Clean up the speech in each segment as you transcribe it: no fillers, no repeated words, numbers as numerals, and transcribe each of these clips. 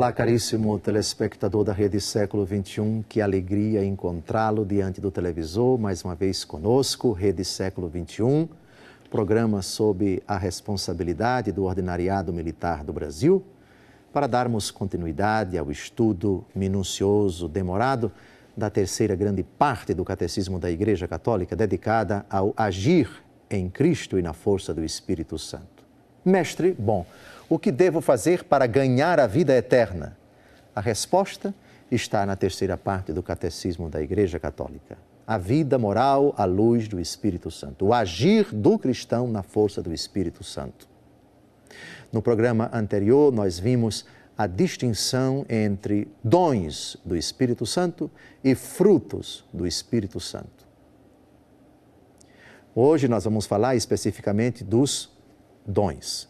Olá, caríssimo telespectador da Rede Século XXI, que alegria encontrá-lo diante do televisor, mais uma vez conosco, Rede Século XXI, programa sob a responsabilidade do Ordinariado Militar do Brasil, para darmos continuidade ao estudo minucioso, demorado, da terceira grande parte do Catecismo da Igreja Católica, dedicada ao agir em Cristo e na força do Espírito Santo. Mestre, bom, o que devo fazer para ganhar a vida eterna? A resposta está na terceira parte do Catecismo da Igreja Católica. A vida moral à luz do Espírito Santo. O agir do cristão na força do Espírito Santo. No programa anterior, nós vimos a distinção entre dons do Espírito Santo e frutos do Espírito Santo. Hoje nós vamos falar especificamente dos dons.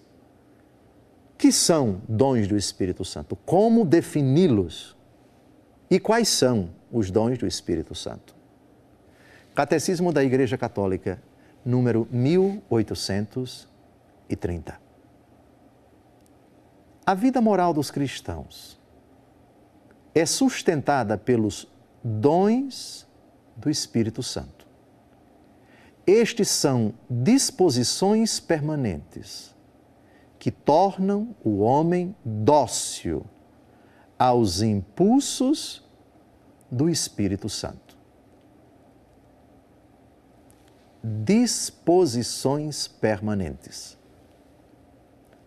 Que são dons do Espírito Santo? Como defini-los? E quais são os dons do Espírito Santo? Catecismo da Igreja Católica, número 1830. A vida moral dos cristãos é sustentada pelos dons do Espírito Santo. Estes são disposições permanentes que tornam o homem dócil aos impulsos do Espírito Santo. Disposições permanentes.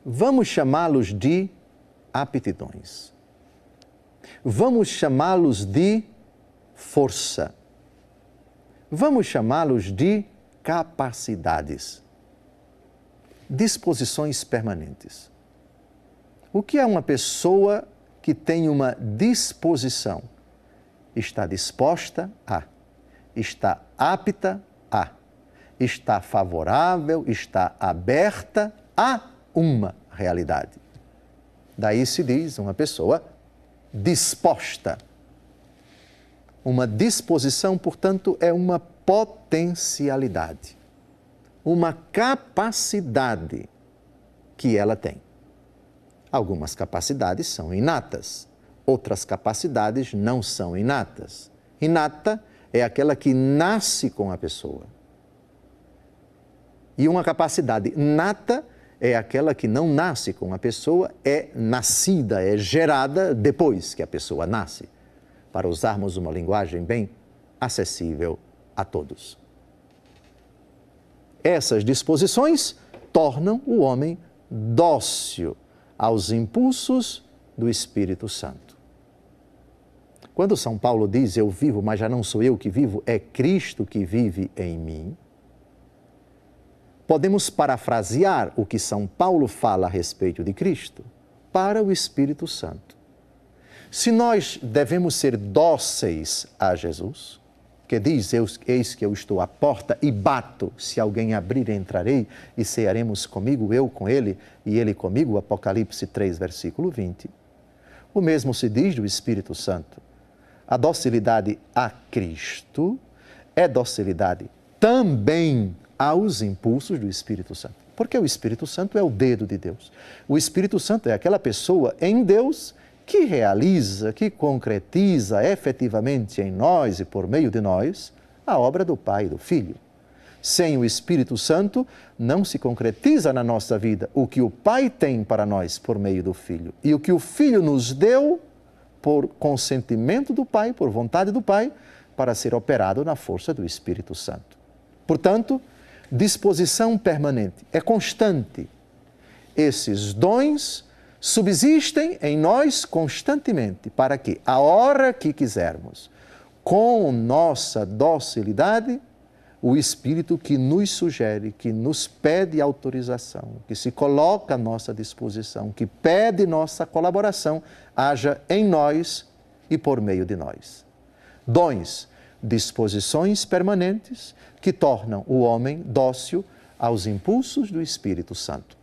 Vamos chamá-los de aptidões. Vamos chamá-los de força. Vamos chamá-los de capacidades. Disposições permanentes. O que é uma pessoa que tem uma disposição? Está disposta a, está apta a, está favorável, está aberta a uma realidade. Daí se diz uma pessoa disposta. Uma disposição, portanto, é uma potencialidade. Uma capacidade que ela tem. Algumas capacidades são inatas, outras capacidades não são inatas. Inata é aquela que nasce com a pessoa. E uma capacidade nata é aquela que não nasce com a pessoa, é nascida, é gerada depois que a pessoa nasce, para usarmos uma linguagem bem acessível a todos. Essas disposições tornam o homem dócil aos impulsos do Espírito Santo. Quando São Paulo diz, eu vivo, mas já não sou eu que vivo, é Cristo que vive em mim, podemos parafrasear o que São Paulo fala a respeito de Cristo para o Espírito Santo. Se nós devemos ser dóceis a Jesus, que diz, eis que eu estou à porta e bato, se alguém abrir, entrarei e cearemos comigo, eu com ele e ele comigo, Apocalipse 3, versículo 20. O mesmo se diz do Espírito Santo. A docilidade a Cristo é docilidade também aos impulsos do Espírito Santo. Porque o Espírito Santo é o dedo de Deus. O Espírito Santo é aquela pessoa em Deus que realiza, que concretiza efetivamente em nós e por meio de nós a obra do Pai e do Filho. Sem o Espírito Santo, não se concretiza na nossa vida o que o Pai tem para nós por meio do Filho e o que o Filho nos deu por consentimento do Pai, por vontade do Pai, para ser operado na força do Espírito Santo. Portanto, disposição permanente, é constante. Esses dons subsistem em nós constantemente, para que, a hora que quisermos, com nossa docilidade, o Espírito que nos sugere, que nos pede autorização, que se coloca à nossa disposição, que pede nossa colaboração, haja em nós e por meio de nós. Dons, disposições permanentes que tornam o homem dócil aos impulsos do Espírito Santo.